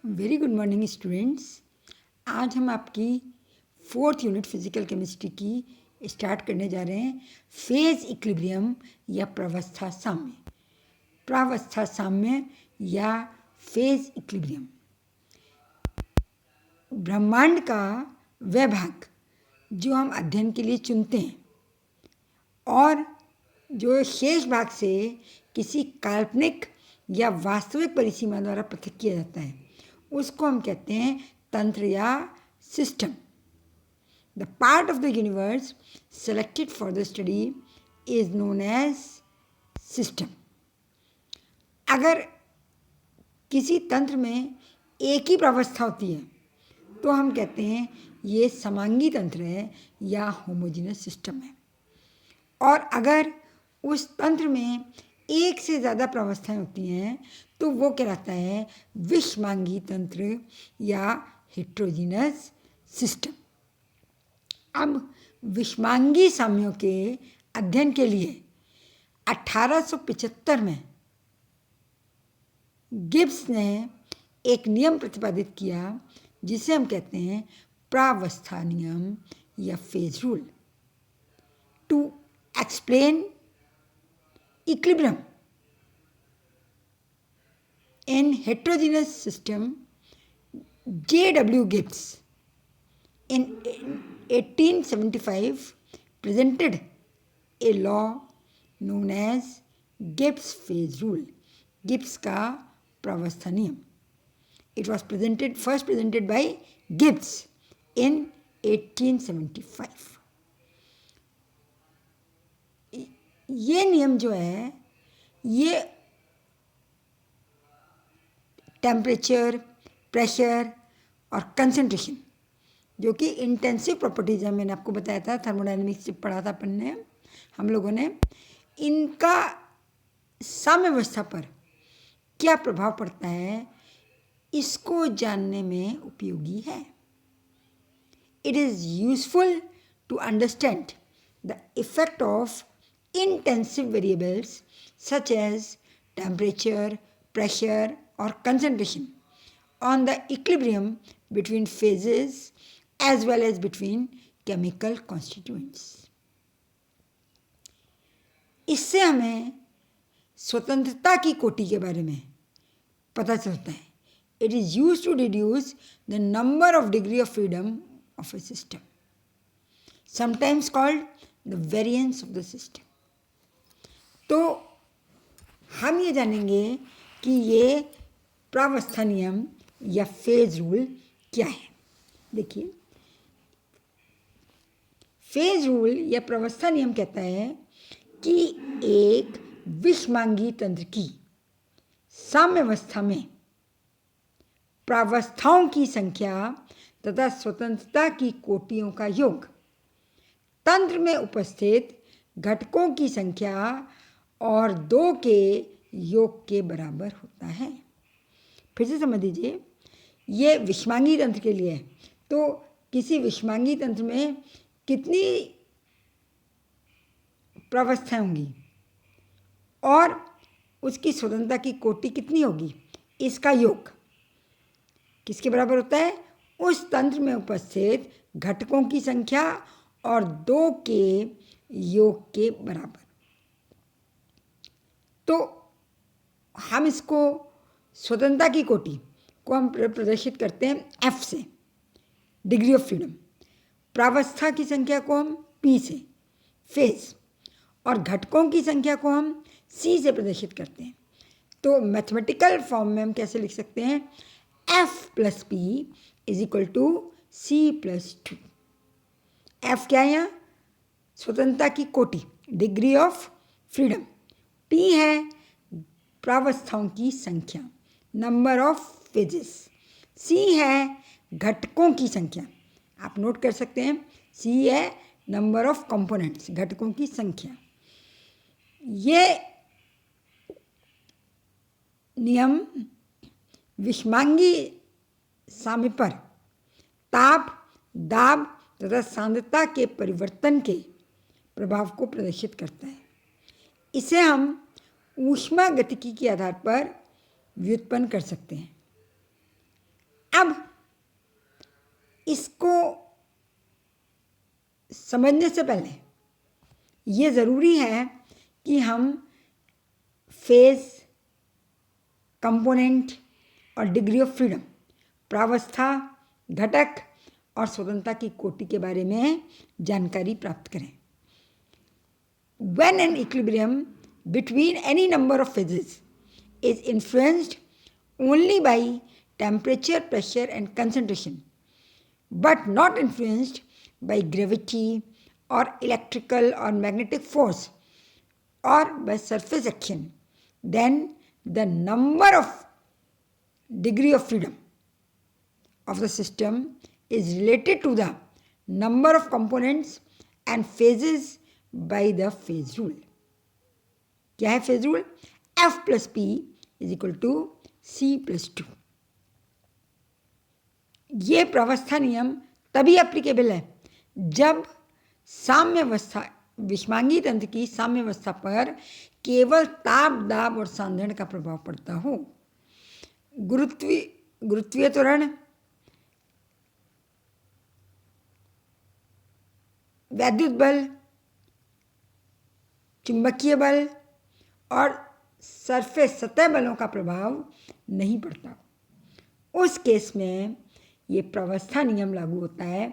Very good morning students. आज हम आपकी 4th यूनिट फिजिकल केमिस्ट्री की स्टार्ट करने जा रहे हैं। फेज इक्विलिब्रियम या प्रावस्था साम्य, प्रावस्था साम्य या फेज इक्विलिब्रियम। ब्रह्मांड का वह भाग जो हम अध्ययन के लिए चुनते हैं और जो शेष भाग से किसी काल्पनिक या वास्तविक परिसीमा द्वारा पृथक किया जाता है, उसको हम कहते हैं तंत्र या system. The part of the universe selected for the study is known as system. अगर किसी तंत्र में एक ही प्रावस्था होती है तो हम कहते हैं ये समांगी तंत्र है या होमोजीनस सिस्टम है। और अगर उस तंत्र में एक से ज़्यादा प्रावस्थाएं होती हैं तो वो कहलाता है विषमांगी तंत्र या हेट्रोजीनस सिस्टम। अब विषमांगी साम्यों के अध्ययन के लिए 1875 में गिब्स ने एक नियम प्रतिपादित किया जिसे हम कहते हैं प्रावस्था नियम या phase rule. To explain equilibrium in heterogeneous system, J.W. Gibbs in 1875 presented a law known as Gibbs phase rule, Gibbs का प्रावस्था नियम। It was first presented by Gibbs in 1875। ये नियम जो है ये टेम्परेचर, प्रेशर और कंसंट्रेशन जो कि इंटेंसिव प्रॉपर्टीज है, मैंने आपको बताया था, थर्मोडायनेमिक्स जब पढ़ा था अपन ने, हम लोगों ने, इनका साम्यावस्था पर क्या प्रभाव पड़ता है इसको जानने में उपयोगी है। It is useful to understand the effect of intensive variables such as temperature, pressure or concentration on the equilibrium between phases as well as between chemical constituents। इससे हमें स्वतंत्रता की कोटि के बारे में पता चलता है। It is used to deduce the number of degree of freedom of a system, sometimes called the variance of the system। तो हम ये जानेंगे कि ये प्रावस्था नियम या फेज रूल क्या है। देखिए, फेज रूल या प्रावस्था नियम कहता है कि एक विषमांगी तंत्र की साम्यावस्था में प्रावस्थाओं की संख्या तथा स्वतंत्रता की कोटियों का योग तंत्र में उपस्थित घटकों की संख्या और 2 के योग के बराबर होता है। फिर से समझ लीजिए, ये विषमांगी तंत्र के लिए है। तो किसी विषमांगी तंत्र में कितनी प्रावस्थाएं होंगी और उसकी स्वतंत्रता की कोटि कितनी होगी, इसका योग किसके बराबर होता है, उस तंत्र में उपस्थित घटकों की संख्या और 2 के योग के बराबर। तो हम इसको स्वतंत्रता की कोटि को हम प्रदर्शित करते हैं F से, डिग्री ऑफ फ्रीडम। प्रावस्था की संख्या को हम P से, फेज, और घटकों की संख्या को हम C से प्रदर्शित करते हैं। तो मैथमेटिकल फॉर्म में हम कैसे लिख सकते हैं, F + P = C + 2। F क्या है यहाँ, स्वतंत्रता की कोटि, डिग्री ऑफ फ्रीडम। P है प्रावस्थाओं की संख्या, नंबर ऑफ फेजेस। C है घटकों की संख्या, आप नोट कर सकते हैं, C है नंबर ऑफ कंपोनेंट्स, घटकों की संख्या। ये नियम विषमांगी साम्य पर ताप, दाब तथा सांद्रता के परिवर्तन के प्रभाव को प्रदर्शित करता है। इसे हम ऊष्मा गतिकी के आधार पर व्युत्पन्न कर सकते हैं। अब इसको समझने से पहले ये ज़रूरी है कि हम फेज, कंपोनेंट और डिग्री ऑफ फ्रीडम, प्रावस्था, घटक और स्वतंत्रता की कोटि के बारे में जानकारी प्राप्त करें। When an equilibrium between any number of phases is influenced only by temperature, pressure and concentration, but not influenced by gravity or electrical or magnetic force or by surface action, then the number of degree of freedom of the system is related to the number of components and phases by the phase rule. क्या है phase rule? F plus P is equal to C plus 2. ये प्रावस्था नियम तभी applicable है जब साम्यावस्था, विषमांगी तंत्र की साम्यावस्था पर केवल ताप, दाब और सांद्रण का प्रभाव पड़ता हो। गुरुत्वीय त्वरण, वैद्युत बल, चुंबकीय बल और सरफेस, सतह बलों का प्रभाव नहीं पड़ता। उस केस में ये प्रावस्था नियम लागू होता है।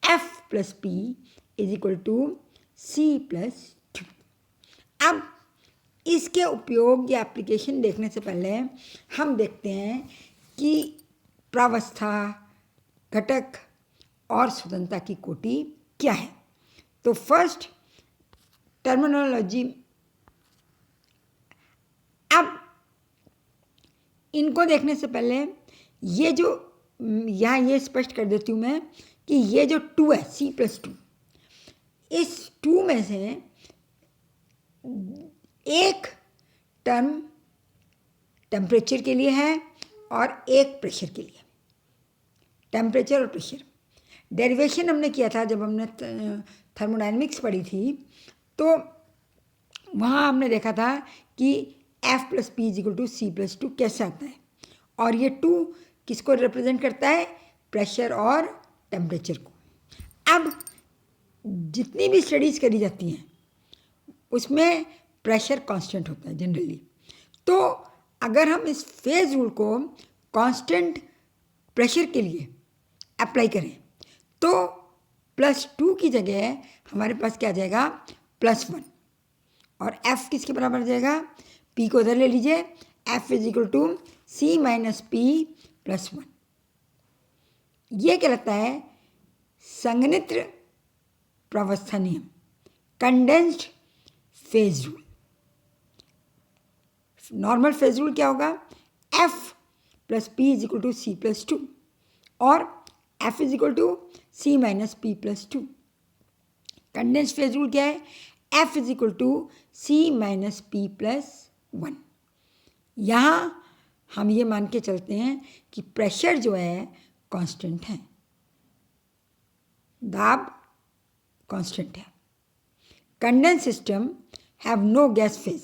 F plus P is equal to C plus 2। अब इसके उपयोग या एप्लीकेशन देखने से पहले हम देखते हैं कि प्रावस्था, घटक और स्वतंत्रता की कोटि क्या है। तो फर्स्ट टर्मिनोलॉजी, अब इनको देखने से पहले ये जो यहाँ ये स्पष्ट कर देती हूँ मैं कि ये जो 2 है, C प्लस 2, इस 2 में से एक टर्म टेम्परेचर के लिए है और एक प्रेशर के लिए। टेम्परेचर और प्रेशर डेरिवेशन हमने किया था जब हमने थर्मोडायनेमिक्स पढ़ी थी, तो वहाँ हमने देखा था कि F plus P is equal to C plus 2 कैसे आता है, और ये 2 किसको रिप्रेजेंट करता है? प्रेशर और टेम्परेचर को। अब जितनी भी स्टडीज़ करी जाती हैं उसमें प्रेशर कांस्टेंट होता है जनरली। तो अगर हम इस फेज रूल को कांस्टेंट प्रेशर के लिए अप्लाई करें तो +2 की जगह हमारे पास क्या आ जाएगा? +1। और F किसके बराबर आ जाएगा? P को उधर ले लीजिए, F is equal to C minus P plus 1। ये कहलाता है संघनित्र प्रावस्था नियम, condensed phase rule. Normal phase rule क्या होगा? F plus P is equal to C plus 2 और F is equal to C minus P plus 2। Condensed phase rule क्या है? F is equal to C minus P plus 1। यहाँ हम ये मान के चलते हैं कि प्रेशर जो है कांस्टेंट है, दाब कांस्टेंट है। Condense system have no gas phase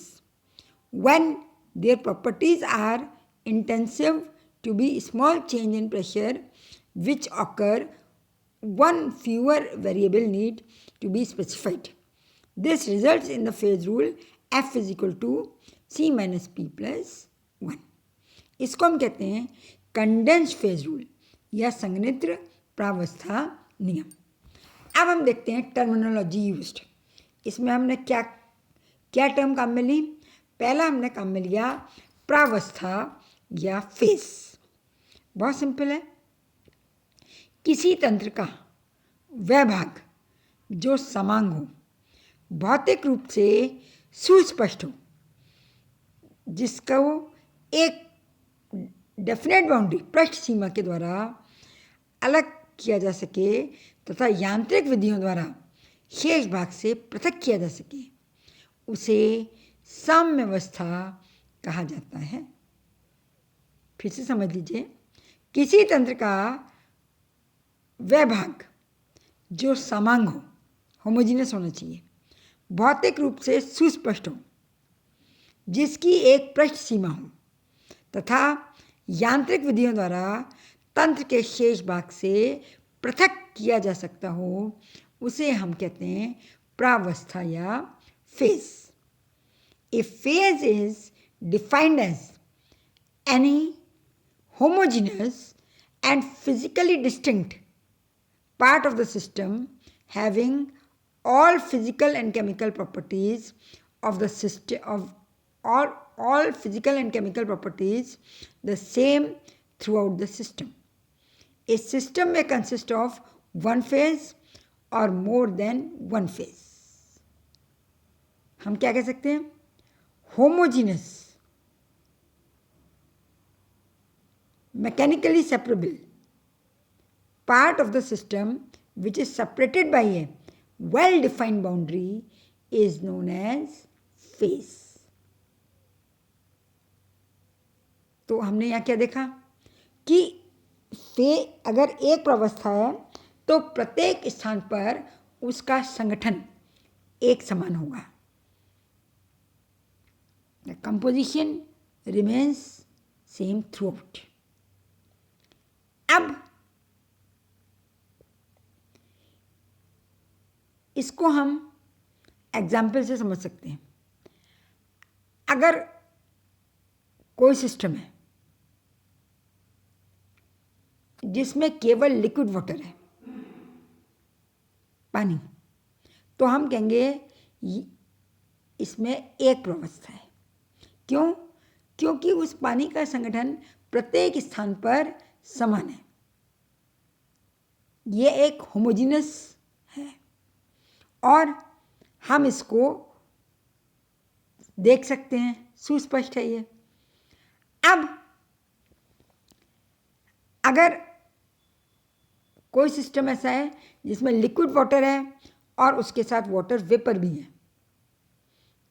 when their properties are intensive to be small change in pressure which occur one fewer variable need to be specified. This results in the phase rule F is equal to C minus P plus 1. इसको हम कहते हैं condensed phase rule या संघनित्र प्रावस्था नियम। अब हम देखते हैं टर्मिनोलॉजी यूज्ड। इसमें हमने क्या क्या टर्म काम में ली? पहला हमने काम में लिया प्रावस्था या फेज। बहुत सिंपल है। किसी तंत्र का वह भाग जो समांग हो, भौतिक रूप से सुस्पष्ट हो, जिसको एक डेफिनेट बाउंड्री, पृष्ठ सीमा के द्वारा अलग किया जा सके तथा यांत्रिक विधियों द्वारा शेष भाग से पृथक किया जा सके, उसे साम्यावस्था कहा जाता है। फिर से समझ लीजिए, किसी तंत्र का वह भाग जो समांग हो, होमोजीनियस होना चाहिए, भौतिक रूप से सुस्पष्ट हो, जिसकी एक पृष्ठ सीमा हो तथा यांत्रिक विधियों द्वारा तंत्र के शेष भाग से पृथक किया जा सकता हो, उसे हम कहते हैं प्रावस्था या phase. A phase is defined as any homogeneous and physically distinct part of the system having all physical and chemical properties of the system of all physical and chemical properties the same throughout the system. A system may consist of one phase or more than one phase. हम क्या कह सकते हैं? homogeneous, mechanically separable part of the system which is separated by a well-defined boundary is known as phase. तो हमने यहाँ क्या देखा कि अगर एक प्रावस्था है तो प्रत्येक स्थान पर उसका संगठन एक समान होगा. The composition remains same throughout. अब इसको हम एग्जाम्पल से समझ सकते हैं. अगर कोई सिस्टम है जिसमें केवल लिक्विड वाटर है, पानी, तो हम कहेंगे इसमें एक प्रावस्था है. क्यों? क्योंकि उस पानी का संगठन प्रत्येक स्थान पर समान है. ये एक होमोजीनस है और हम इसको देख सकते हैं, सुस्पष्ट है ये. अब अगर कोई सिस्टम ऐसा है जिसमें लिक्विड वाटर है और उसके साथ वाटर वेपर भी है,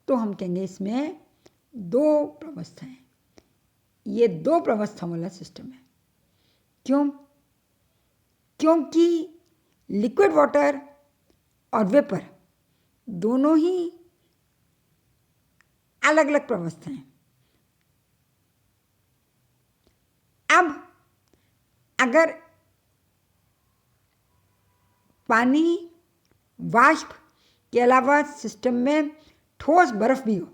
तो हम कहेंगे इसमें दो प्रावस्थाएं. ये दो प्रावस्थाओं वाला सिस्टम है. क्यों? क्योंकि लिक्विड वाटर और वेपर दोनों ही अलग अलग प्रावस्थाएं. अब अगर पानी, वाष्प के अलावा सिस्टम में ठोस बर्फ भी हो,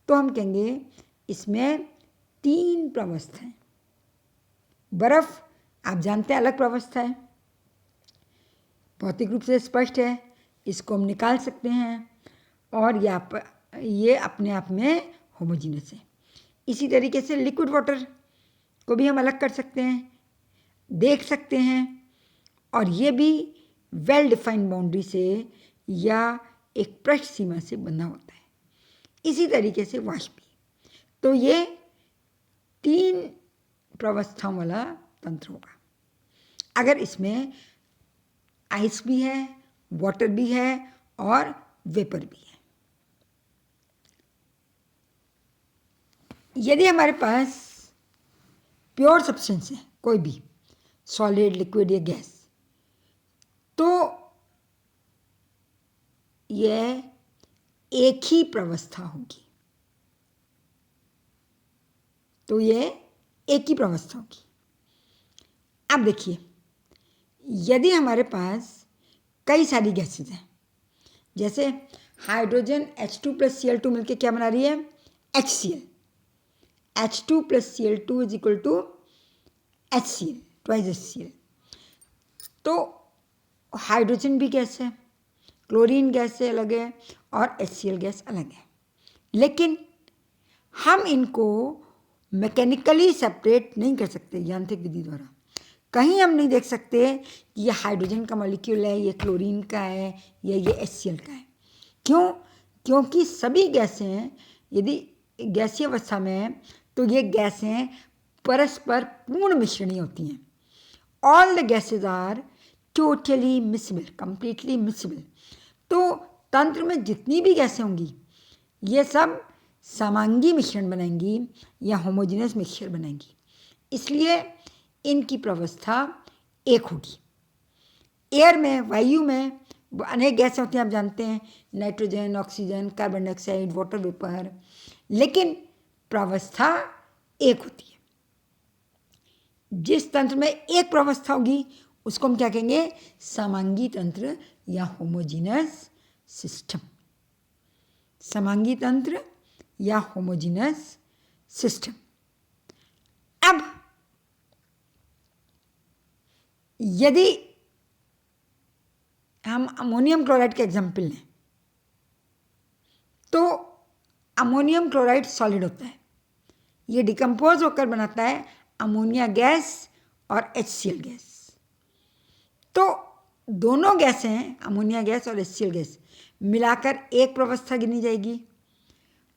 तो हम कहेंगे इसमें तीन प्रावस्थाएं. बर्फ आप जानते हैं अलग प्रावस्था है, भौतिक रूप से स्पष्ट है, इसको हम निकाल सकते हैं और ये अपने आप में होमोजीनियस है. इसी तरीके से लिक्विड वाटर को भी हम अलग कर सकते हैं, देख सकते हैं, और ये भी वेल डिफाइंड बाउंड्री से या एक पृष्ठ सीमा से बंधा होता है. इसी तरीके से वाष्प भी. तो ये तीन प्रावस्थाओं वाला तंत्र होगा. अगर इसमें आइस भी है, वाटर भी है और वेपर भी है. यदि हमारे पास प्योर सब्सटेंस है, कोई भी सॉलिड, लिक्विड या गैस, तो यह एक ही प्रावस्था होगी. तो ये एक ही प्रावस्था होगी. अब देखिए, यदि हमारे पास कई सारी गैसेज हैं, जैसे हाइड्रोजन H2+Cl2 मिलकर क्या बना रही है? HCl. H2+Cl2 is equal to HCl, twice HCl. तो हाइड्रोजन भी गैस है, क्लोरीन गैस से अलग है और HCl गैस अलग है. लेकिन हम इनको मैकेनिकली सेपरेट नहीं कर सकते यांत्रिक विधि द्वारा. कहीं हम नहीं देख सकते कि ये हाइड्रोजन का मॉलिक्यूल है, ये क्लोरीन का है या ये HCl का है. क्यों? क्योंकि सभी गैसें यदि गैसीय अवस्था में हैं तो ये गैसें परस्पर पूर्ण मिश्रणी होती हैं. All the gases are totally miscible, completely miscible. तो तंत्र में जितनी भी गैसें होंगी ये सब समांगी मिश्रण बनाएंगी या होमोजेनियस मिक्सचर बनाएंगी. इसलिए इनकी प्रावस्था एक होगी. एयर में, वायु में अनेक गैसें होती हैं, आप जानते हैं, nitrogen, oxygen, carbon dioxide, water vapour, लेकिन प्रावस्था एक होती है. जिस तंत्र में एक प्रावस्था होगी उसको हम क्या कहेंगे? समांगी तंत्र या होमोजीनस सिस्टम। समांगी तंत्र या होमोजीनस सिस्टम। अब यदि हम अमोनियम क्लोराइड का एग्जाम्पल लें तो अमोनियम क्लोराइड सॉलिड होता है, ये डिकम्पोज होकर बनाता है अमोनिया गैस और HCl गैस। तो दोनों गैसें, अमोनिया गैस और HCl गैस मिलाकर एक प्रावस्था गिनी जाएगी,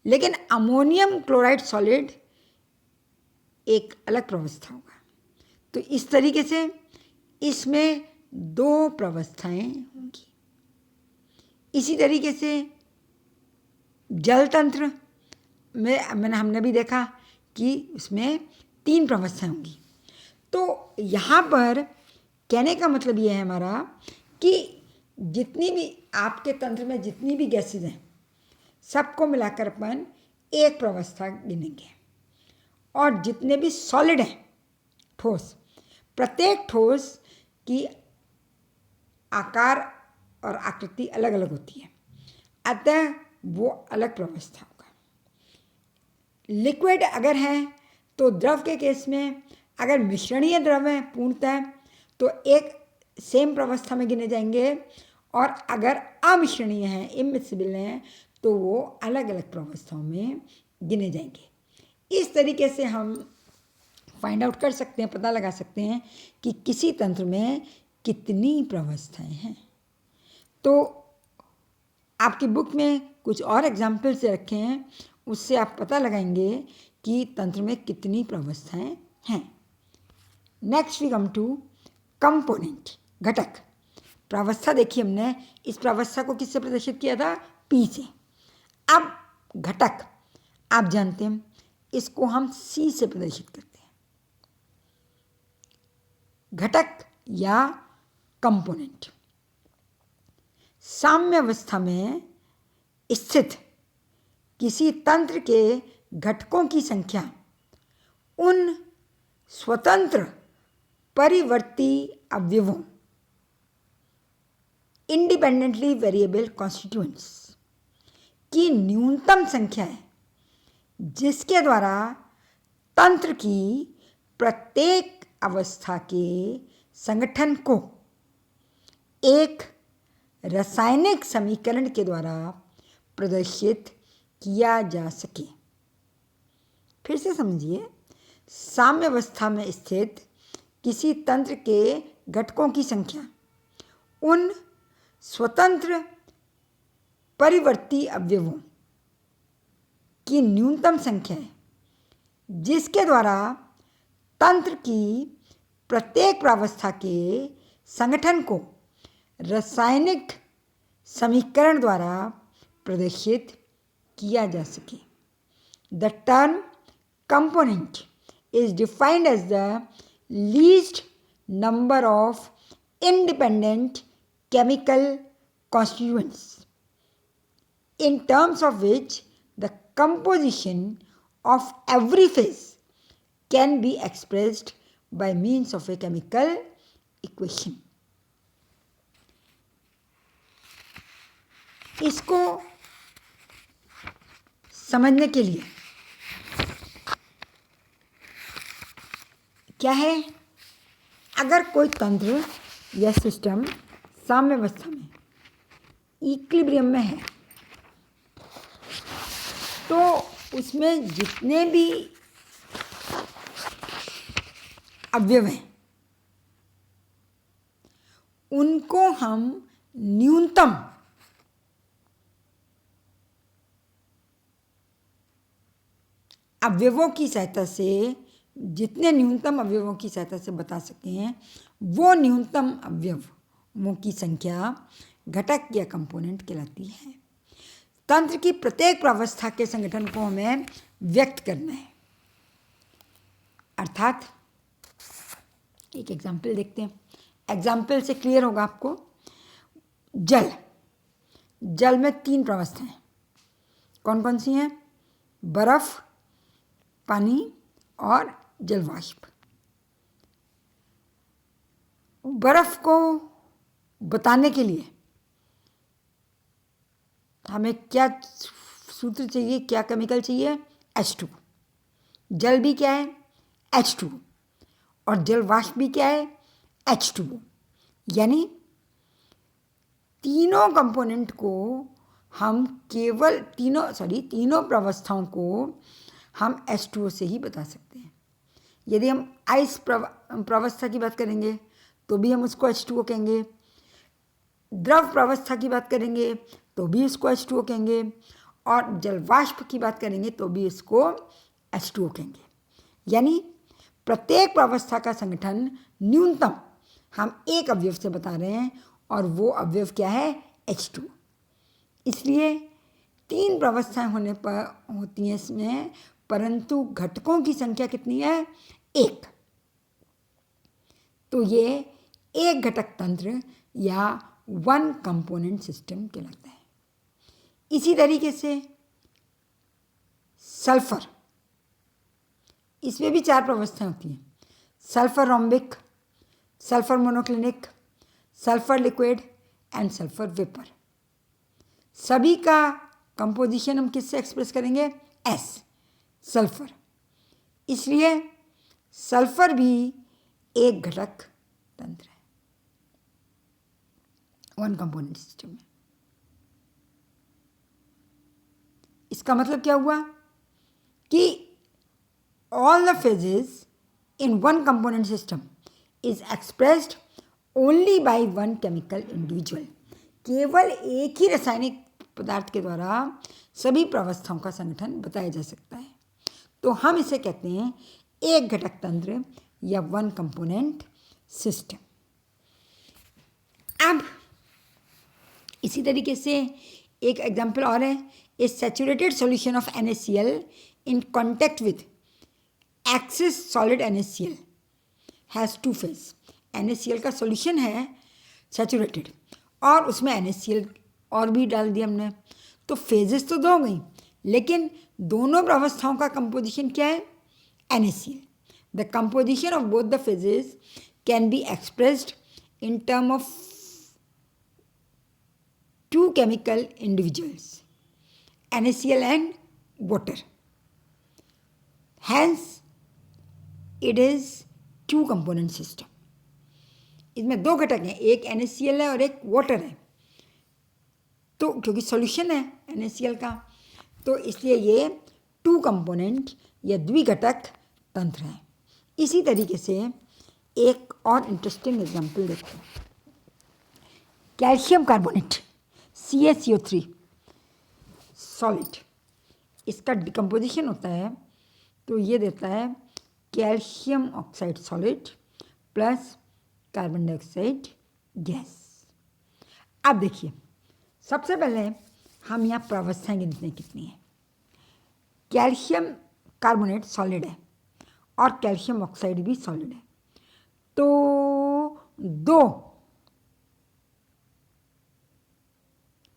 लेकिन अमोनियम क्लोराइड सॉलिड एक अलग प्रावस्था होगा। तो इस तरीके से इसमें दो प्रावस्थाएं होंगी। इसी तरीके से जल तंत्र में हमने भी देखा कि उसमें तीन प्रावस्थाएं होंगी। तो यहाँ पर कहने का मतलब ये है हमारा कि जितनी भी आपके तंत्र में जितनी भी गैसेज हैं सबको मिलाकर अपन एक प्रावस्था गिनेंगे, और जितने भी सॉलिड हैं ठोस, प्रत्येक ठोस की आकार और आकृति अलग अलग होती है, अतः वो अलग प्रावस्था होगा। लिक्विड अगर है तो द्रव के केस में अगर मिश्रणीय द्रव है पूर्णतः तो एक सेम प्रावस्था में गिने जाएंगे, और अगर अमिश्रणीय हैं, इमिसिबल हैं, तो वो अलग अलग प्रावस्थाओं में गिने जाएंगे। इस तरीके से हम फाइंड आउट कर सकते हैं, पता लगा सकते हैं कि किसी तंत्र में कितनी प्रावस्थाएं हैं। तो आपकी बुक में कुछ और एग्जाम्पल से रखे हैं, उससे आप पता लगाएंगे कि तंत्र में कितनी प्रावस्थाएं हैं। Next we come to component, घटक। प्रावस्था देखी हमने, इस प्रावस्था को किससे प्रदर्शित किया था? P से। अब घटक आप जानते हैं, इसको हम C से प्रदर्शित करते हैं। घटक या कंपोनेंट साम्य अवस्था में स्थित किसी तंत्र के घटकों की संख्या उन स्वतंत्र परिवर्ती अवयवों इंडिपेंडेंटली वेरिएबल कॉन्स्टिट्यूएंट्स की न्यूनतम संख्या है, जिसके द्वारा तंत्र की प्रत्येक अवस्था के संगठन को एक रासायनिक समीकरण के द्वारा प्रदर्शित किया जा सके। फिर से समझिए, साम्य अवस्था में स्थित किसी तंत्र के घटकों की संख्या उन स्वतंत्र परिवर्ती अवयवों की न्यूनतम संख्या है, जिसके द्वारा तंत्र की प्रत्येक प्रावस्था के संगठन को रासायनिक समीकरण द्वारा प्रदर्शित किया जा सके। The term component is defined as the least number of independent chemical constituents in terms of which the composition of every phase can be expressed by means of a chemical equation. इसको समझने के लिए क्या है, अगर कोई तंत्र या सिस्टम साम्य अवस्था में इक्विलिब्रियम में है तो उसमें जितने भी अवयव हैं उनको हम न्यूनतम अवयवों की सहायता से, जितने न्यूनतम अवयवों की सहायता से बता सकते हैं, वो न्यूनतम अवयवों की संख्या घटक या कंपोनेंट कहलाती है। तंत्र की प्रत्येक प्रावस्था के संगठन को हमें व्यक्त करना है। अर्थात एक एग्जाम्पल देखते हैं, एग्जाम्पल से क्लियर होगा आपको। जल में तीन प्रावस्थाएं कौन कौन सी हैं? बर्फ, पानी और जलवाष्प। बर्फ़ को बताने के लिए हमें क्या सूत्र चाहिए, क्या केमिकल चाहिए? H2। जल भी क्या है? H2। और जल वाष्प भी क्या है? H2O। यानी तीनों कंपोनेंट को हम केवल तीनों प्रावस्थाओं को हम H2O से ही बता सकते हैं। यदि हम आइस प्रावस्था की बात करेंगे तो भी हम उसको H2O कहेंगे, द्रव प्रावस्था की बात करेंगे तो भी इसको H2O कहेंगे, और जल वाष्प की बात करेंगे तो भी इसको H2O कहेंगे। यानी प्रत्येक प्रावस्था का संगठन न्यूनतम हम एक अवयव से बता रहे हैं, और वो अवयव क्या है? H2। इसलिए 3 प्रावस्थाएं होने पर होती हैं इसमें, परंतु घटकों की संख्या कितनी है? 1। तो ये एक घटक तंत्र या वन कंपोनेंट सिस्टम कहलाता है। इसी तरीके से सल्फर, इसमें भी 4 प्रावस्थाएं होती हैं। Sulphur rhombic, sulphur monoclinic, sulphur liquid and sulphur vapour. सभी का कंपोजिशन हम किससे एक्सप्रेस करेंगे? S, sulphur. इसलिए सल्फर भी एक घटक तंत्र है वन कंपोनेंट सिस्टम में। इसका मतलब क्या हुआ कि all the phases in one component system is expressed only by one chemical individual। केवल एक ही रासायनिक पदार्थ के द्वारा सभी प्रावस्थाओं का संगठन बताया जा सकता है। तो हम इसे कहते हैं एक घटक तंत्र या वन कंपोनेंट सिस्टम। अब इसी तरीके से एक एग्जाम्पल और है, a saturated solution of NaCl in contact with excess solid NaCl has 2 phase. NaCl का सॉल्यूशन है सैचुरेटेड, और उसमें NaCl और भी डाल दिया हमने, तो फेजेस तो 2 हो गई, लेकिन दोनों प्रावस्थाओं का कंपोजिशन क्या है? NaCl। The composition of both the phases can be expressed in term of 2 chemical individuals, NaCl and water। Hence, it is 2 component system। इसमें 2 घटक हैं, एक NaCl है और एक वाटर है। तो क्योंकि सॉल्यूशन है NaCl का, तो इसलिए ये 2 कंपोनेंट या द्विघटक तंत्र है। इसी तरीके से एक और इंटरेस्टिंग एग्जाम्पल देखते हैं। कैल्शियम कार्बोनेट CaCO3 सॉलिड, इसका डिकम्पोजिशन होता है तो ये देता है calcium oxide solid plus carbon dioxide gas. अब देखिए, सबसे पहले हम यहाँ प्रावस्थाएं गिनते हैं कितनी है। कैल्शियम कार्बोनेट सॉलिड है और कैल्शियम ऑक्साइड भी सॉलिड है, तो 2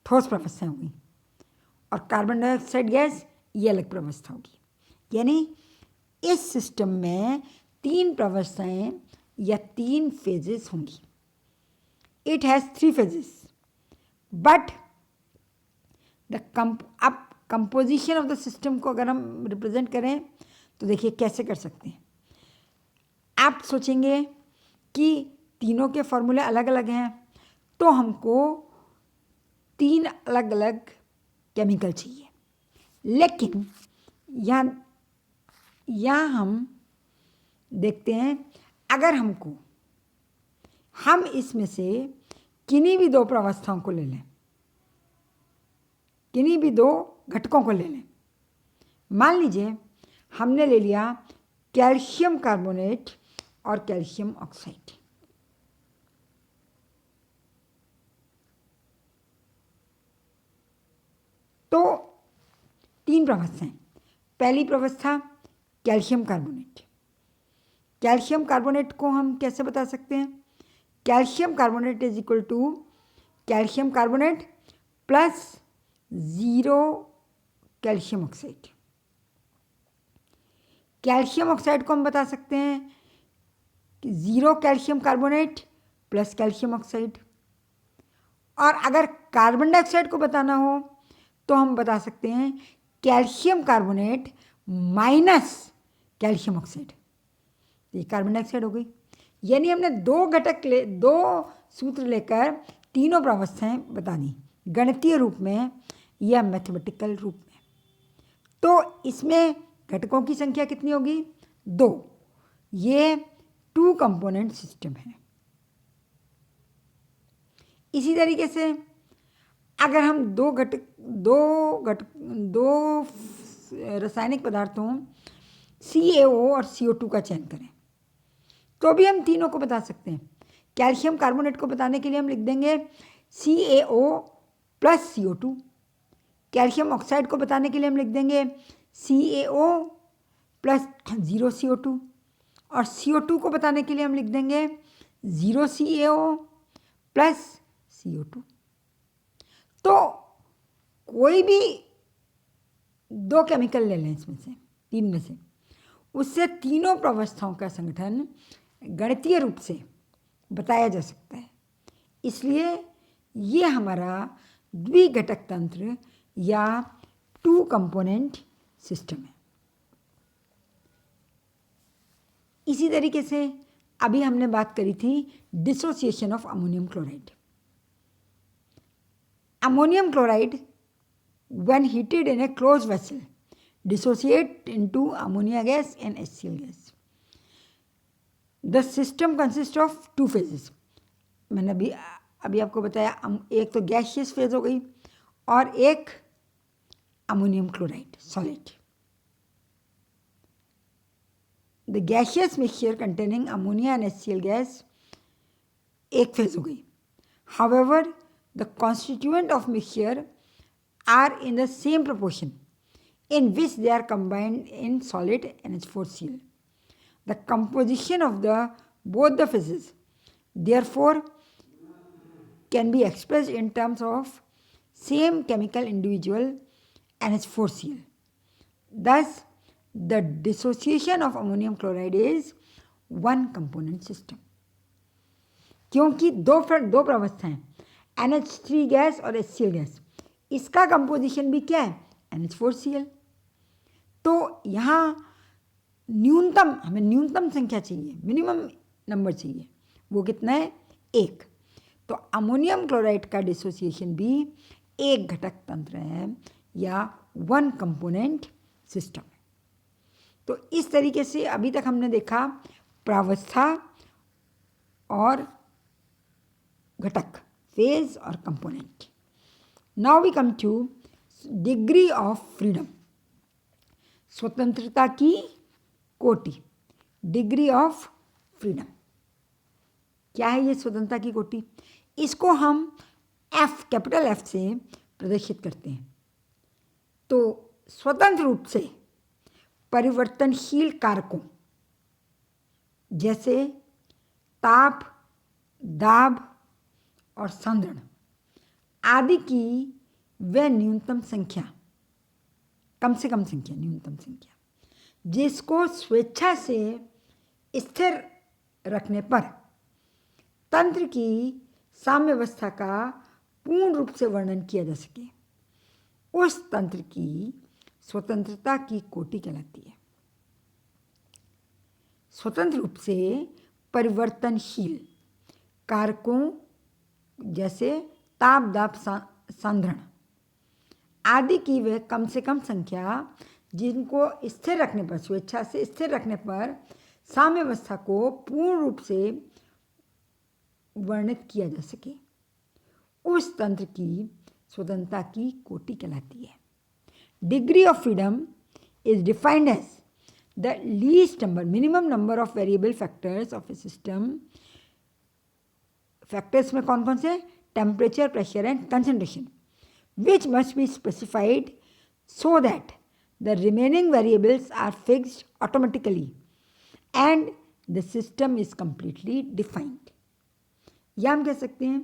ठोस प्रावस्थाएं होंगी, और कार्बन डाइऑक्साइड गैस ये अलग प्रावस्था होगी। यानी इस सिस्टम में 3 प्रावस्थाएं या 3 फेजेस होंगी। इट हैज़ 3 फेजेस, बट अब कंपोजिशन ऑफ द सिस्टम को अगर हम रिप्रेजेंट करें तो देखिए कैसे कर सकते हैं। आप सोचेंगे कि तीनों के फॉर्मूले अलग अलग हैं, तो हमको 3 अलग अलग केमिकल चाहिए, लेकिन यहाँ हम देखते हैं, अगर हम इसमें से किन्हीं भी 2 प्रावस्थाओं को ले लें, किन्हीं भी 2 घटकों को ले लें। मान लीजिए हमने ले लिया कैल्शियम कार्बोनेट और कैल्शियम ऑक्साइड। तो 3 प्रावस्थाएं। पहली प्रावस्था कैल्शियम कार्बोनेट। कैल्शियम कार्बोनेट को हम कैसे बता सकते हैं? Calcium carbonate is equal to calcium carbonate plus 0 calcium oxide. Calcium oxide को हम बता सकते हैं कि 0 calcium carbonate plus calcium oxide. और अगर कार्बन डाइऑक्साइड को बताना हो तो हम बता सकते हैं calcium carbonate minus calcium oxide. ये कार्बन डाइऑक्साइड हो गई। यानी हमने दो सूत्र लेकर तीनों प्रावस्थाएं बता दी, गणितीय रूप में या मैथमेटिकल रूप में। तो इसमें घटकों की संख्या कितनी होगी? 2। ये 2 कंपोनेंट सिस्टम है। इसी तरीके से अगर हम दो रासायनिक पदार्थों CaO और CO2 का चयन करें तो भी हम तीनों को बता सकते हैं। कैल्शियम कार्बोनेट को बताने के लिए हम लिख देंगे CaO plus CO2। Calcium oxide को बताने के लिए हम लिख देंगे CaO प्लस 0 CO2। और CO2 को बताने के लिए हम लिख देंगे 0 CaO प्लस CO2। तो कोई भी 2 केमिकल ले लें इसमें से, 3 में से, उससे तीनों प्रावस्थाओं का संगठन गणितीय रूप से बताया जा सकता है। इसलिए ये हमारा द्विघटक तंत्र या 2 कंपोनेंट सिस्टम है। इसी तरीके से अभी हमने बात करी थी dissociation of ammonium chloride. Ammonium chloride when heated in a closed vessel dissociate into ammonia gas and HCl gas. The system consists of 2 phases. मैंने अभी आपको बताया, एक तो गैसियस फेज हो गई और एक ammonium chloride solid. The gaseous mixture containing ammonia and HCl gas एक फेज हो गई। However, the constituent of mixture are in the same proportion in which they are combined in solid NH4Cl. The composition of both the phases therefore can be expressed in terms of same chemical individual NH4Cl. Thus, the dissociation of ammonium chloride is 1 component system. क्योंकि दो प्रावस्थाएं NH3 gas और HCl gas, इसका composition भी क्या है? NH4Cl। तो यहाँ हमें न्यूनतम संख्या चाहिए, मिनिमम नंबर चाहिए। वो कितना है? 1। तो अमोनियम क्लोराइड का डिसोसिएशन भी एक घटक तंत्र है या 1 कंपोनेंट सिस्टम है। तो इस तरीके से अभी तक हमने देखा प्रावस्था और घटक, फेज और component. Now we come to degree of freedom, स्वतंत्रता की कोटि, डिग्री ऑफ फ्रीडम। क्या है ये स्वतंत्रता की कोटि? इसको हम कैपिटल F से प्रदर्शित करते हैं। तो स्वतंत्र रूप से परिवर्तनशील कारकों जैसे ताप, दाब और सांद्रण आदि की वह न्यूनतम संख्या, कम से कम संख्या, न्यूनतम संख्या, जिसको स्वेच्छा से स्थिर रखने पर तंत्र की साम्यावस्था का पूर्ण रूप से वर्णन किया जा सके, उस तंत्र की स्वतंत्रता की कोटि कहलाती है। स्वतंत्र रूप से परिवर्तनशील कारकों जैसे ताप, दाब, सांद्रण आदि की वह कम से कम संख्या जिनको स्थिर रखने पर, स्वेच्छा से स्थिर रखने पर साम्यावस्था को पूर्ण रूप से वर्णित किया जा सके, उस तंत्र की स्वतंत्रता की कोटि कहलाती है। Degree of freedom is defined as the least number, minimum number of variable factors of a system. Factors में कौन कौन से? Temperature, pressure and concentration, which must be specified so that the remaining variables are fixed automatically and the system is completely defined. या हम कह सकते हैं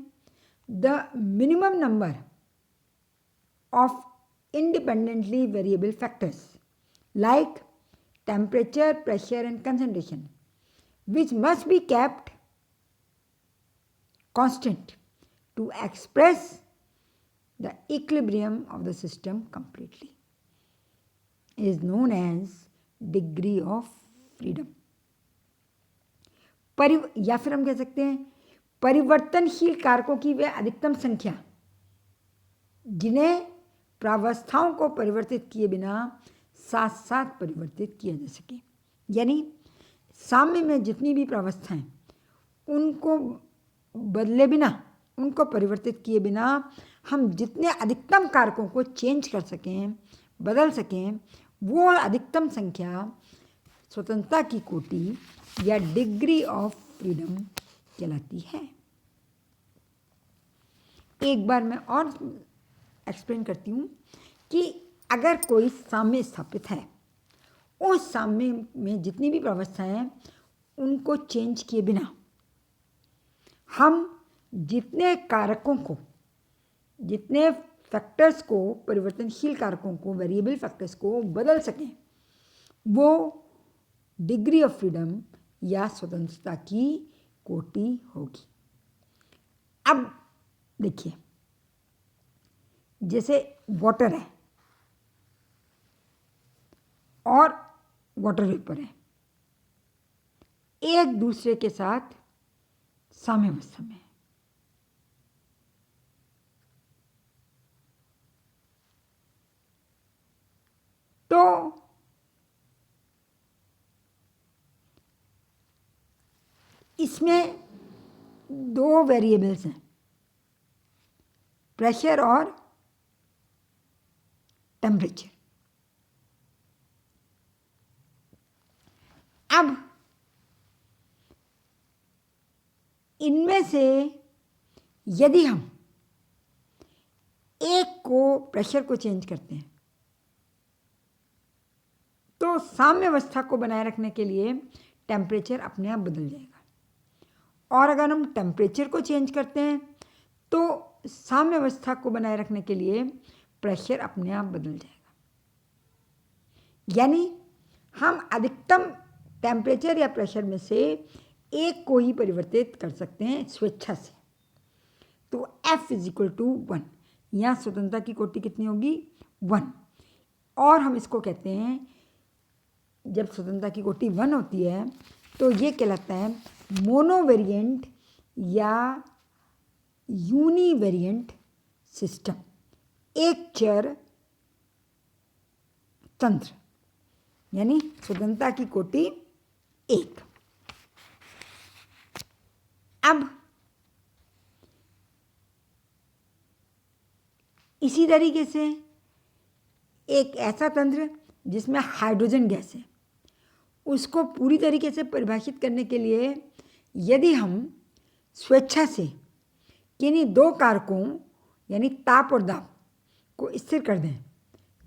the minimum number of independently variable factors like temperature, pressure and concentration which must be kept constant to express the equilibrium of the system completely is known as degree of freedom. या फिर हम कह सकते हैं परिवर्तनशील कारकों की वह अधिकतम संख्या जिन्हें प्रावस्थाओं को परिवर्तित किए बिना साथ साथ परिवर्तित किया जा सके। यानी साम्य में जितनी भी प्रावस्थाएं उनको बदले बिना, उनको परिवर्तित किए बिना हम जितने अधिकतम कारकों को चेंज कर सकें, बदल सकें, वो अधिकतम संख्या स्वतंत्रता की कोटि या डिग्री ऑफ फ्रीडम कहलाती है। एक बार मैं और एक्सप्लेन करती हूँ कि अगर कोई साम्य स्थापित है, उस साम्य में जितनी भी प्रावस्थाएं हैं उनको चेंज किए बिना हम जितने कारकों को, जितने फैक्टर्स को, परिवर्तनशील कारकों को, वेरिएबल फैक्टर्स को बदल सकें, वो डिग्री ऑफ फ्रीडम या स्वतंत्रता की कोटि होगी। अब देखिए, जैसे वाटर है और वाटर वेपर है, एक दूसरे के साथ साम्यावस्था में है। तो इसमें दो वेरिएबल्स हैं, प्रेशर और टेम्परेचर। अब इनमें से यदि हम एक को, प्रेशर को चेंज करते हैं, तो साम्यावस्था को बनाए रखने के लिए टेम्परेचर अपने आप बदल जाएगा, और अगर हम टेम्परेचर को चेंज करते हैं तो साम्यावस्था को बनाए रखने के लिए प्रेशर अपने आप बदल जाएगा। यानी हम अधिकतम टेम्परेचर या प्रेशर में से एक को ही परिवर्तित कर सकते हैं स्वेच्छा से। तो F = 1, यहाँ स्वतंत्रता की कोटि कितनी होगी? 1। और हम इसको कहते हैं, जब स्वतंत्रता की कोटि 1 होती है तो ये कहलाता है मोनोवेरिएंट या यूनिवेरिएंट सिस्टम, एक चर तंत्र, यानी स्वतंत्रता की कोटि 1। अब इसी तरीके से एक ऐसा तंत्र जिसमें हाइड्रोजन गैस है, उसको पूरी तरीके से परिभाषित करने के लिए यदि हम स्वेच्छा से किन्हीं दो कारकों यानी ताप और दाब को स्थिर कर दें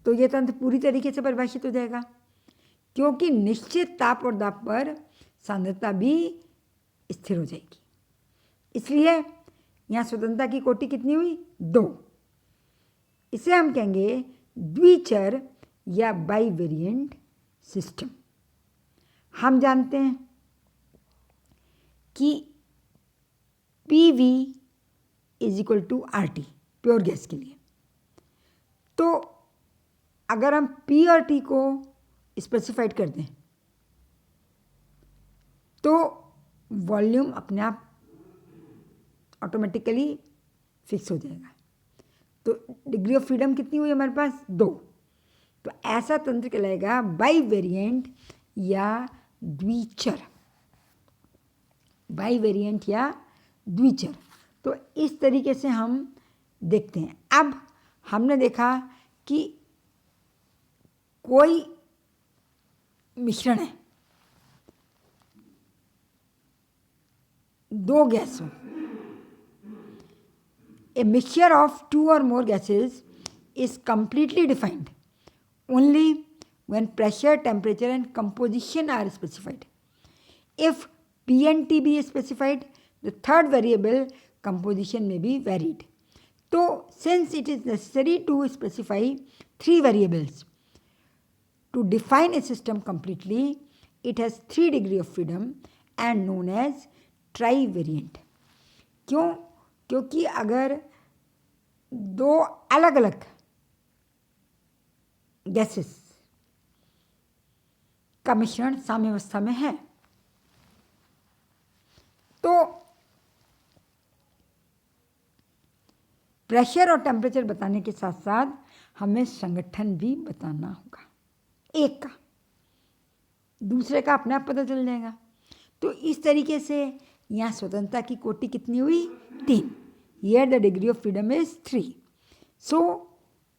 तो यह तंत्र पूरी तरीके से परिभाषित हो जाएगा, क्योंकि निश्चित ताप और दाब पर सांद्रता भी स्थिर हो जाएगी। इसलिए यहाँ स्वतंत्रता की कोटि कितनी हुई? 2। इसे हम कहेंगे द्विचर या बाइवेरिएंट सिस्टम। हम जानते हैं कि PV = RT प्योर गैस के लिए। तो अगर हम P और T को स्पेसिफाइड कर दें तो वॉल्यूम अपने आप ऑटोमेटिकली फिक्स हो जाएगा। तो डिग्री ऑफ फ्रीडम कितनी हुई हमारे पास? 2। तो ऐसा तंत्र कहलाएगा बाइवेरिएंट या द्विचर, बाइवेरिएंट या द्विचर। तो इस तरीके से हम देखते हैं। अब हमने देखा कि कोई मिश्रण है, दो गैसों, a mixture of 2 or more gases is completely defined only when pressure, temperature and composition are specified. If P and T be specified, the third variable composition may be varied. So, since it is necessary to specify 3 variables to define a system completely, it has 3 degrees of freedom and known as trivariant. क्यों? क्योंकि अगर दो अलग अलग gases का मिश्रण साम्यावस्था में है तो प्रेशर और टेम्परेचर बताने के साथ साथ हमें संगठन भी बताना होगा। एक का दूसरे का अपने आप पता चल जाएगा। तो इस तरीके से यहाँ स्वतंत्रता की कोटि कितनी हुई? 3। Here the degree of freedom is 3. सो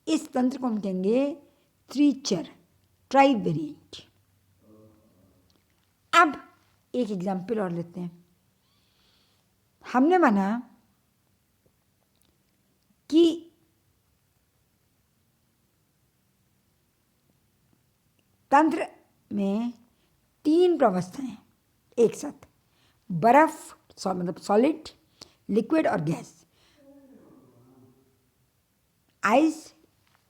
इस तंत्र को हम कहेंगे त्रिचर, ट्राइवेरिएंट। अब एक एग्जाम्पल और लेते हैं। हमने माना कि तंत्र में 3 प्रावस्थाएं एक साथ, बर्फ मतलब सॉलिड, लिक्विड और गैस, आइस,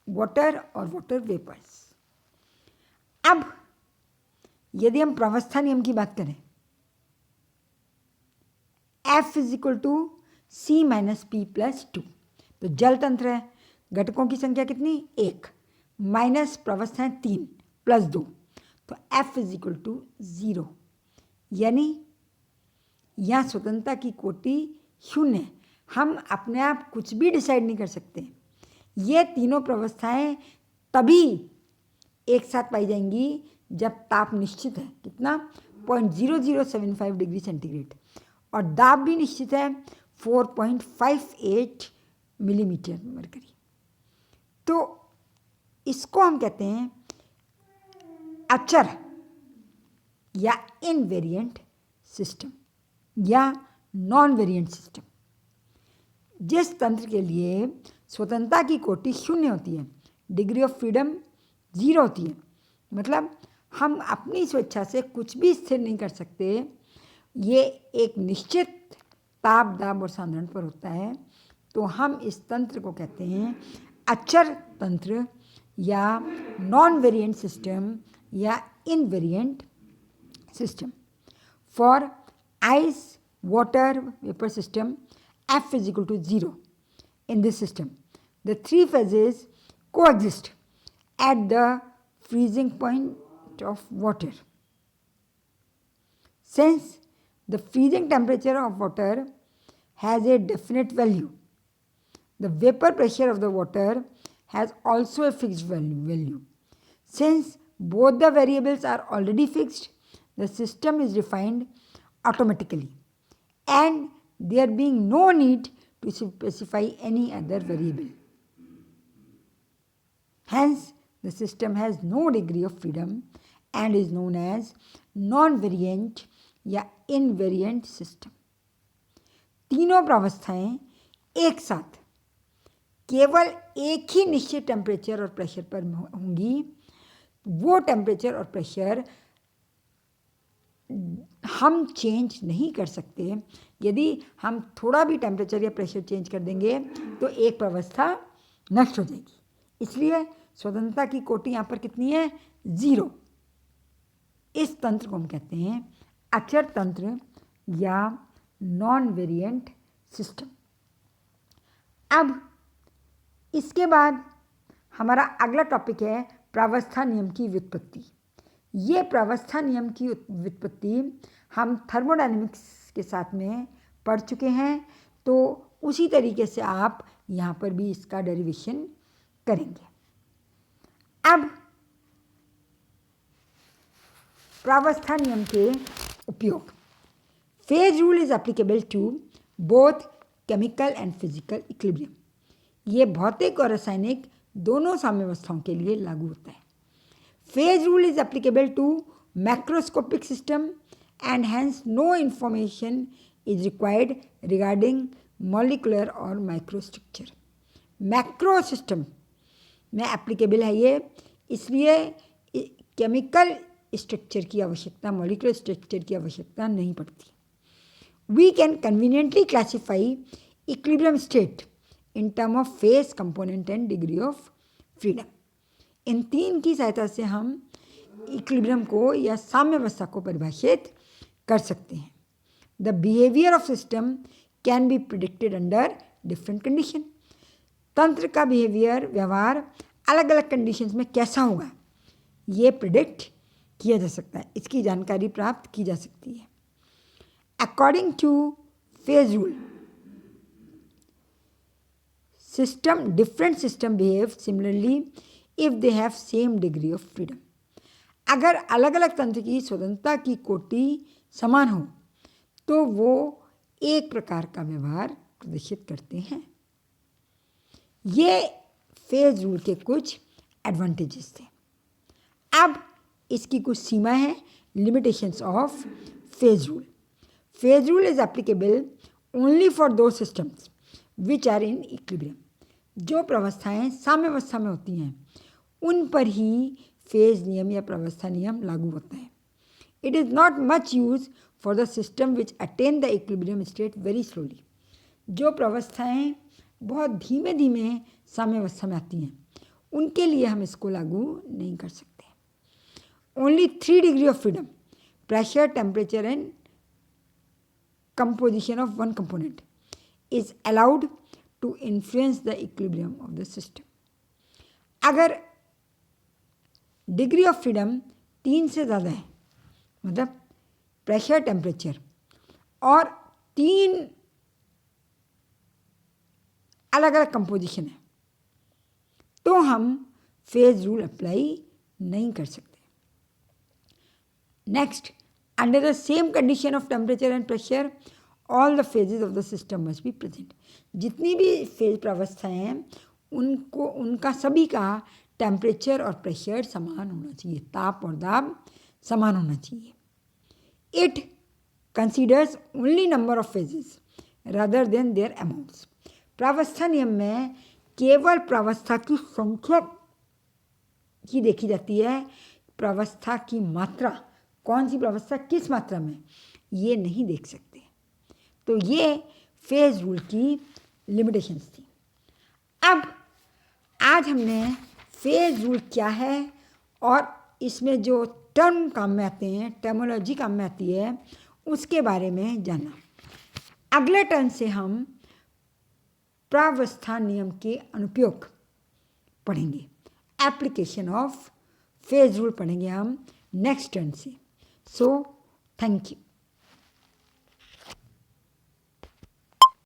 वाटर और वाटर वेपर्स। अब यदि हम प्रावस्था नियम की बात करें, F = C - P + 2, तो जल तंत्र है, घटकों की संख्या कितनी? 1 माइनस प्रावस्थाएं 3 + 2, तो F = 0। यानी यहाँ स्वतंत्रता की कोटि 0। हम अपने आप कुछ भी डिसाइड नहीं कर सकते। ये तीनों प्रावस्थाएं तभी एक साथ पाई जाएंगी जब ताप निश्चित है, कितना? 0.0075 डिग्री सेंटीग्रेड, और दाब भी निश्चित है 4.58 मिलीमीटर मरकरी। तो इसको हम कहते हैं अचर या इनवेरिएंट सिस्टम या नॉन वेरिएंट सिस्टम। जिस तंत्र के लिए स्वतंत्रता की कोटि 0 होती है, डिग्री ऑफ फ्रीडम 0 होती है, मतलब हम अपनी स्वेच्छा से कुछ भी स्थिर नहीं कर सकते, ये एक निश्चित ताप, दाब और सांद्रण पर होता है, तो हम इस तंत्र को कहते हैं अचर तंत्र या नॉन वेरिएंट सिस्टम या invariant system. For ice, water, vapour system, F = 0. In this system, the 3 phases coexist at the freezing point of water. Since the freezing temperature of water has a definite value, the vapor pressure of the water has also a fixed value. Since both the variables are already fixed, the system is defined automatically, and there being no need to specify any other variable. Hence, the system has no degree of freedom and is known as non-variant या invariant system. तीनों प्रावस्थाएं एक साथ केवल एक ही निश्चित temperature और pressure पर होंगी। वो टेम्परेचर और प्रेशर हम चेंज नहीं कर सकते। यदि हम थोड़ा भी टेम्परेचर या प्रेशर चेंज कर देंगे तो एक प्रावस्था नष्ट हो जाएगी। इसलिए स्वतंत्रता की कोटि यहाँ पर कितनी है? 0। इस तंत्र को हम कहते हैं अचर तंत्र या नॉन वेरिएंट सिस्टम। अब इसके बाद हमारा अगला टॉपिक है प्रावस्था नियम की व्युत्पत्ति। ये प्रावस्था नियम की व्युत्पत्ति हम थर्मोडायनेमिक्स के साथ में पढ़ चुके हैं, तो उसी तरीके से आप यहाँ पर भी इसका डेरिवेशन करेंगे। अब प्रावस्था नियम के उपयोग। Phase rule is applicable to both chemical and physical equilibrium. ये भौतिक और रासायनिक दोनों साम्यावस्थाओं के लिए लागू होता है। Phase rule is applicable to macroscopic system and hence no information is required regarding molecular और microstructure. मैक्रो सिस्टम में एप्लीकेबल है ये, इसलिए केमिकल स्ट्रक्चर की आवश्यकता, मॉलिक्यूलर स्ट्रक्चर की आवश्यकता नहीं पड़ती। We can conveniently classify equilibrium state in term of phase, component and degree of freedom. इन 3 की सहायता से हम इक्विलिब्रियम को या साम्यावस्था को परिभाषित कर सकते हैं। The behaviour of system can be predicted under different condition. तंत्र का बिहेवियर, व्यवहार अलग अलग कंडीशंस में कैसा होगा ये प्रिडिक्ट किया जा सकता है, इसकी जानकारी प्राप्त की जा सकती है। According two phase rule system, different system behave similarly if they have same degree of freedom. अगर अलग अलग तंत्र की स्वतंत्रता की कोटि समान हो तो वो एक प्रकार का व्यवहार प्रदर्शित करते हैं। ये फेज रूल के कुछ एडवांटेजेस थे। अब इसकी कुछ सीमा है, limitations of phase rule. Phase rule is applicable only for दो systems which are in equilibrium. जो प्रावस्थाएं साम्यावस्था में होती हैं उन पर ही फेज नियम या प्रावस्था नियम लागू होता है। It is not much use for the system which attain the equilibrium state very slowly. जो प्रावस्थाएं बहुत धीमे धीमे साम्यावस्था में आती हैं उनके लिए हम इसको लागू नहीं कर सकते। Only 3 degree of freedom, pressure, temperature and composition of one component is allowed to influence the equilibrium of the system। अगर डिग्री ऑफ फ्रीडम 3 से ज़्यादा है, मतलब प्रेशर, टेम्परेचर और 3 अलग अलग कंपोजिशन है तो हम फेज रूल अप्लाई नहीं कर सकते। Next, under the same condition of temperature and pressure all the phases of the system must be present। जितनी भी फेज प्रावस्थाएं हैं उनको, उनका सभी का टेम्परेचर और प्रेशर समान होना चाहिए, ताप और दाब समान होना चाहिए। It considers only number of phases rather than their amounts. प्रावस्था नियम में केवल प्रावस्था की संख्या ही देखी जाती है, प्रावस्था की मात्रा, कौन सी प्रावस्था किस मात्रा में, ये नहीं देख सकते। तो ये फेज रूल की लिमिटेशंस थी। अब आज हमने फेज रूल क्या है और इसमें जो टर्म काम में आते हैं, टर्मोलॉजी काम में आती है, उसके बारे में जाना। अगले टर्म से हम प्रावस्था नियम के अनुप्रयोग पढ़ेंगे, एप्लीकेशन ऑफ फेज रूल पढ़ेंगे हम नेक्स्ट टर्म से। So, thank you.